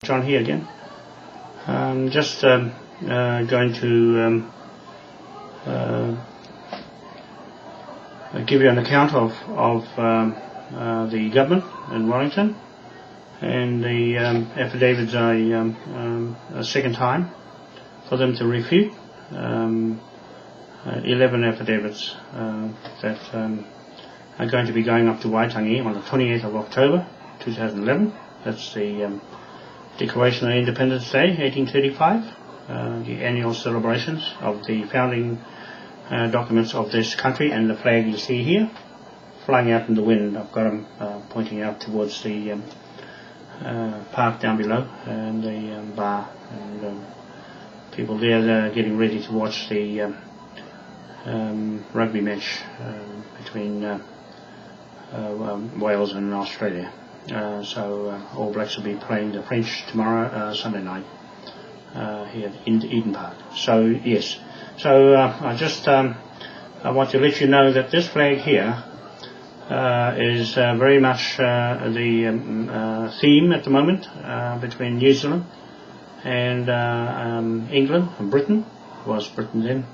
John here again. Just going to give you an account of the government in Wellington, and the affidavits a second time for them to refute. 11 affidavits that are going to be going up to Waitangi on the 28th of October 2011. That's the Declaration of Independence Day, 1835, the annual celebrations of the founding documents of this country, and the flag you see here flying out in the wind. I've got them pointing out towards the park down below, and the bar, and people there are getting ready to watch the rugby match between Wales and Australia. So All Blacks will be playing the French tomorrow, Sunday night, here in Eden Park. So yes, so I want to let you know that this flag here is very much the theme at the moment between New Zealand and England and Britain. Was Britain then.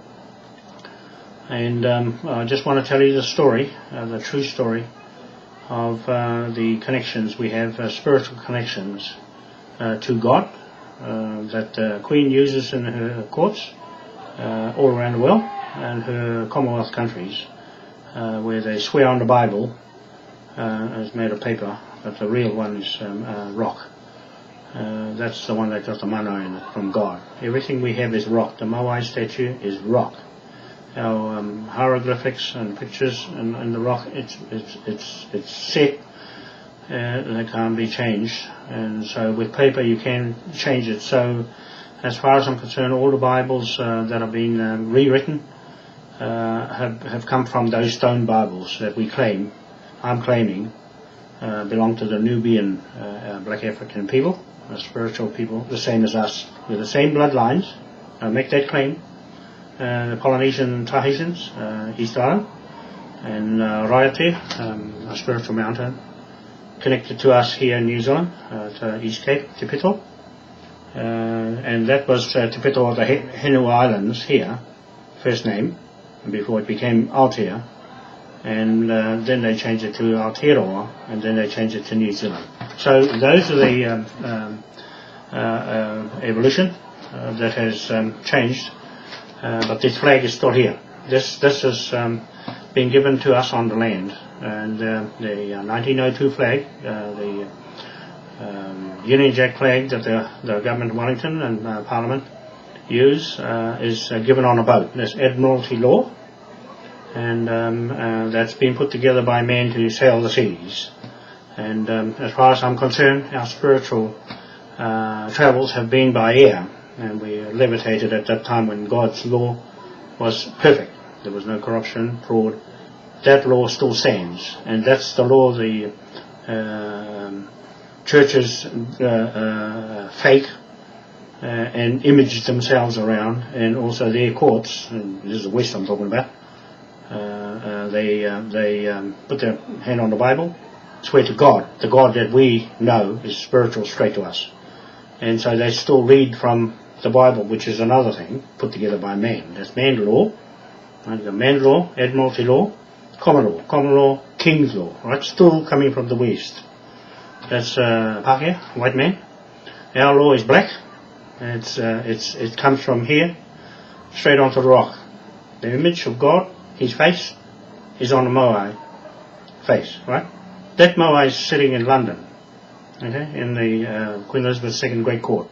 And I just want to tell you the story, the true story of the connections we have, spiritual connections to God that the Queen uses in her courts all around the world and her Commonwealth countries, where they swear on the Bible is made of paper, but the real one is rock. That's the one that got the mana in it from God. Everything we have is rock. The Moai statue is rock. Our hieroglyphics and pictures and the rock, it's set. They can't be changed, and so with paper you can change it. So as far as I'm concerned, all the Bibles that have been rewritten have come from those stone Bibles that I'm claiming belong to the Nubian black African people, spiritual people, the same as us, with the same bloodlines. I make that claim. The Polynesian Tahitians, East Island, and Raiate, a spiritual mountain connected to us here in New Zealand, to East Cape, Te Pito, and that was Te Pito of the Henu Islands here, first name, before it became Aotea, and then they changed it to Aotearoa, and then they changed it to New Zealand. So those are the evolution that has changed. But this flag is still here. This has been given to us on the land, and the 1902 flag, the Union Jack flag that the government of Wellington and Parliament use, is given on a boat. There's Admiralty law, and that's been put together by men to sail the seas. And as far as I'm concerned, our spiritual travels have been by air. And we levitated at that time when God's law was perfect. There was no corruption, fraud. That law still stands, and that's the law the churches fake and image themselves around, and also their courts. And this is the West I'm talking about. They put their hand on the Bible, swear to God, the God that we know is spiritual, straight to us, and so they still read from the Bible, which is another thing put together by man. That's man law, right? The man law, Admiralty law, common law, king's law, right? Still coming from the West. That's Pākehā, white man. Our law is black. It comes from here, straight onto the rock. The image of God, His face, is on the Moai face, right? That Moai is sitting in London, okay, in the Queen Elizabeth II Great Court.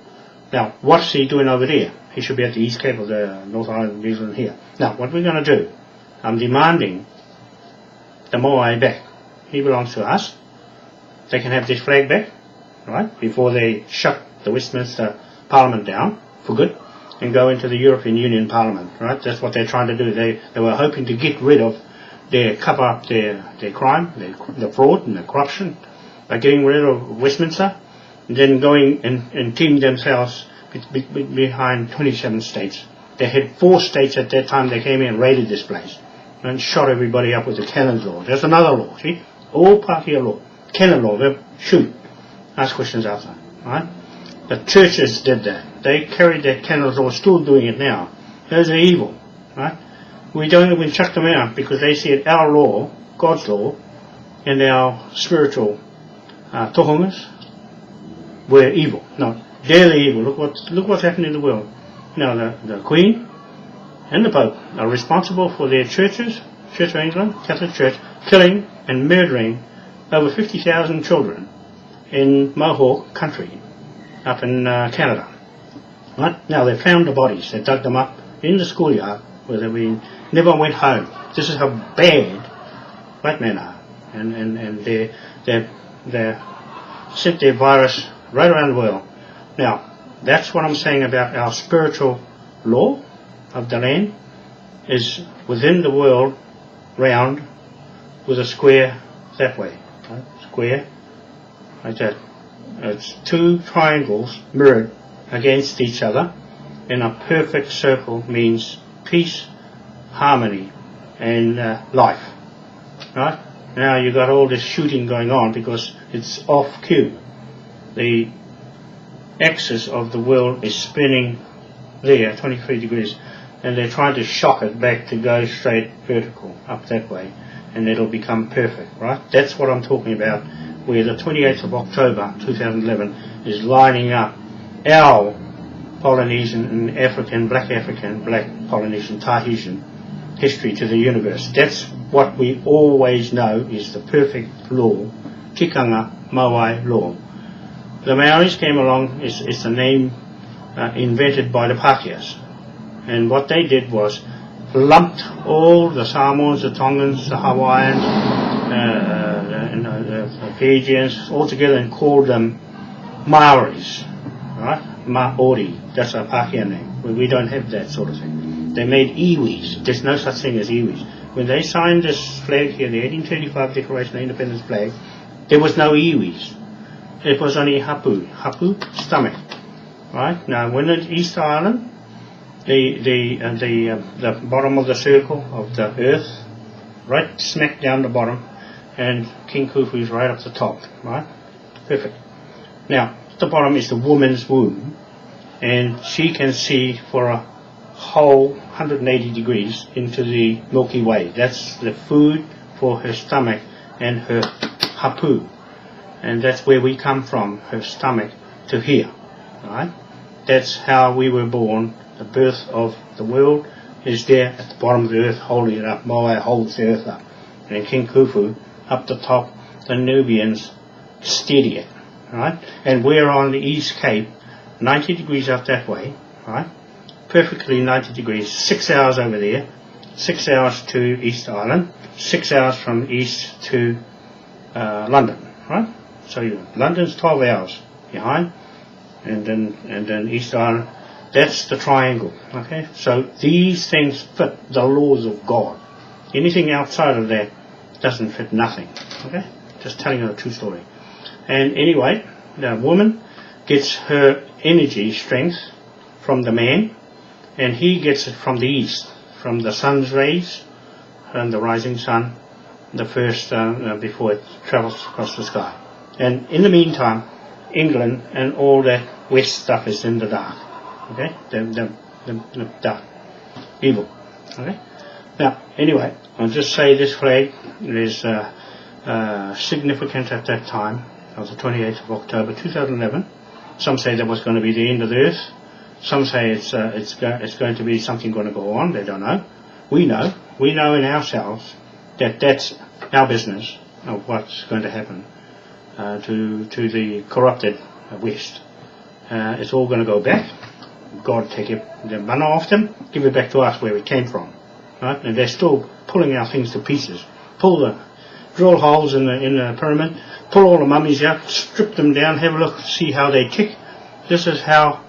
Now, what's he doing over there? He should be at the East Cape of the North Island of New Zealand here. Now, what we're going to do, I'm demanding the Moai back. He belongs to us. They can have this flag back, right, before they shut the Westminster Parliament down for good and go into the European Union Parliament, right? That's what they're trying to do. They were hoping to get rid of cover up their crime, the fraud and the corruption by getting rid of Westminster, and then going and teaming themselves behind 27 states. They had 4 states at that time. They came in and raided this place and shot everybody up with the cannon law. There's another law, see? All Pākehā law. Cannon law, they shoot. Ask questions after, right? The churches did that. They carried their candles, or still doing it now. Those are evil, right? We don't even chuck them out because they said our law, God's law, and our spiritual tohungas were evil. No, they're the evil. Look what's happening in the world. Now the Queen and the Pope are responsible for their churches, Church of England, Catholic Church, killing and murdering over 50,000 children in Mohawk country, up in Canada. Right? Now they found the bodies. They dug them up in the schoolyard where they never went home. This is how bad white men are, and they sent their virus right around the world. Now that's what I'm saying about our spiritual law of the land is within the world round with a square that way, right? Square like that. It's two triangles mirrored against each other, and a perfect circle means peace, harmony, and life. Right? Now you've got all this shooting going on because it's off cue. The axis of the world is spinning there, 23 degrees, and they're trying to shock it back to go straight vertical up that way, and it'll become perfect, right? That's what I'm talking about, where the 28th of October 2011 is lining up our Polynesian and black Polynesian, Tahitian history to the universe. That's what we always know is the perfect law, Tikanga Maui law. The Maoris came along, it's a name invented by the Pākehās, and what they did was lumped all the Samoans, the Tongans, the Hawaiians, the Fijians all together and called them Maoris, right? Maori, that's a Pākehā name. We don't have that sort of thing. They made iwis. There's no such thing as iwis. When they signed this flag here, the 1835 Declaration of Independence flag, there was no iwis. It was only hapu, stomach, right? Now, when it's East Island, the bottom of the circle of the earth, right smack down the bottom, and King Khufu is right up the top, right? Perfect. Now, at the bottom is the woman's womb, and she can see for a whole 180 degrees into the Milky Way. That's the food for her stomach and her hapu. And that's where we come from, her stomach to here, right? That's how we were born. The birth of the world is there at the bottom of the earth, holding it up. Moai holds the earth up. And King Khufu, up the top, the Nubians steady it, right? And we're on the East Cape, 90 degrees up that way, right? Perfectly 90 degrees, 6 hours over there, 6 hours to East Island, 6 hours from east to London, right? So London's 12 hours behind, and then East Island. That's the triangle, okay? So these things fit the laws of God. Anything outside of that doesn't fit nothing, okay? Just telling you a true story. And anyway, the woman gets her energy, strength from the man, and he gets it from the east, from the sun's rays, and the rising sun, the first, before it travels across the sky. And in the meantime, England and all that west stuff is in the dark. Okay, the dark, evil. Okay. Now, anyway, I'll just say this flag is significant at that time of the 28th of October 2011. Some say that was going to be the end of the earth. Some say it's going to be something going to go on. They don't know. We know in ourselves that that's our business of what's going to happen to the corrupted West. It's all going to go back. God take the mana off them, give it back to us where it came from, right? And they're still pulling our things to pieces. Drill holes in the pyramid, pull all the mummies out, strip them down, have a look, see how they tick. This is how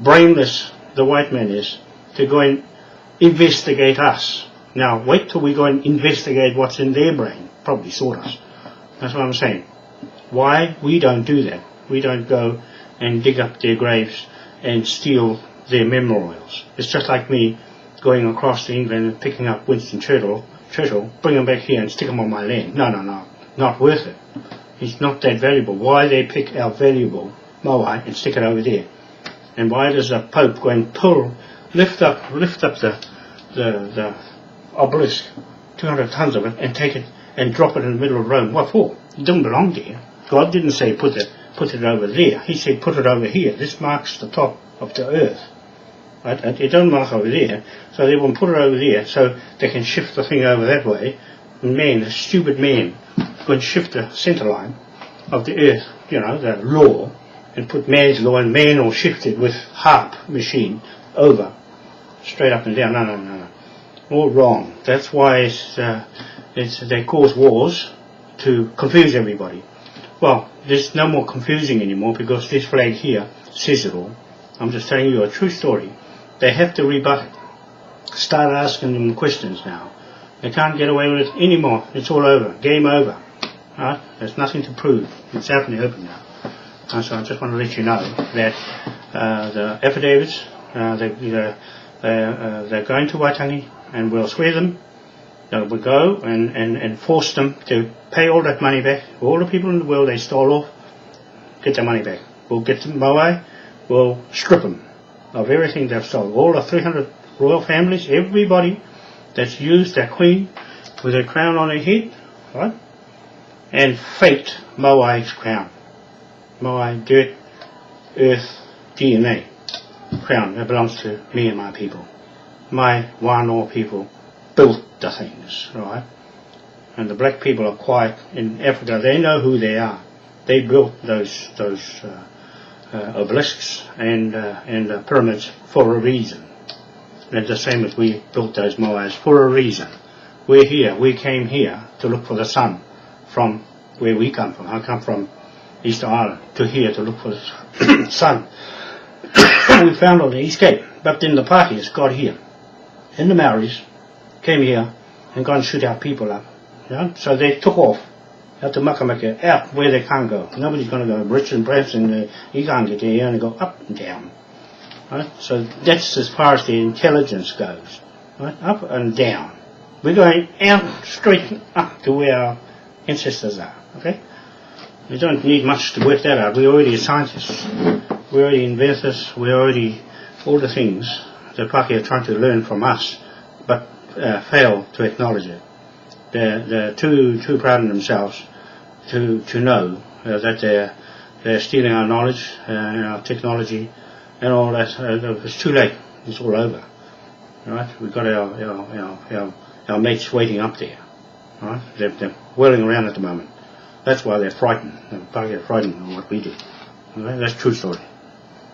brainless the white man is to go and investigate us. Now wait till we go and investigate what's in their brain. Probably sort us. That's what I'm saying. Why we don't do that? We don't go and dig up their graves and steal their memorials. It's just like me going across to England and picking up Winston Churchill, bring him back here and stick him on my land. No, not worth it. He's not that valuable. Why they pick our valuable Moai and stick it over there. And why does the Pope go and lift up the obelisk, 200 tons of it, and take it and drop it in the middle of Rome? What for? It doesn't belong there. God didn't say put it over there. He said put it over here. This marks the top of the earth. Right? It don't mark over there, so they will put it over there so they can shift the thing over that way. Man, a stupid man, would shift the centre line of the earth, you know, the law, and put man's law, and man will shift it with harp machine over, straight up and down. No. All wrong. That's why they cause wars to confuse everybody. Well, there's no more confusing anymore because this flag here says it all. I'm just telling you a true story. They have to rebut it. Start asking them questions now. They can't get away with it anymore. It's all over. Game over. Right? There's nothing to prove. It's out in the open now. So I just want to let you know that the affidavits, they're going to Waitangi, and we'll swear them. We'll go and force them to pay all that money back. All the people in the world they stole off, get their money back. We'll get them Moai. We'll strip them of everything they've stolen. All the 300 royal families, everybody that's used their queen with a crown on her head, right? And faked Moai's crown. Moai, dirt, earth, DNA crown that belongs to me and my people. My Wānoa people built the things, right? And the black people are quiet in Africa. They know who they are. They built those obelisks and pyramids for a reason. And the same as we built those Moais for a reason. We're here. We came here to look for the sun from where we come from. I come from Easter Island to here to look for the sun. We found on the East Cape, but then the Pākehās got here, and the Maoris came here and gone and shoot our people up. You know? So they took off out to Makamaka, out where they can't go. Nobody's going to go rich and perhaps, and you can't get there. You only go up and down. Right? So that's as far as the intelligence goes. Right? Up and down. We're going out straight up to where our ancestors are. Okay? We don't need much to work that out. We're already scientists. We're already inventors. We're already all the things the Pākehā are trying to learn from us, but fail to acknowledge it. They're too proud of themselves to know that they're stealing our knowledge and our technology and all that. It's too late. It's all over. Right? We've got our mates waiting up there. Right? They're whirling around at the moment. That's why they're frightened. The Pākehā are frightened of what we do. Okay? That's a true story.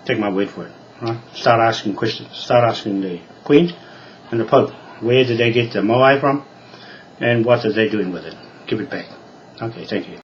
Take my word for it. Right? Start asking questions. Start asking the Queen and the Pope. Where did they get the Moai from? And what are they doing with it? Give it back. Okay, thank you.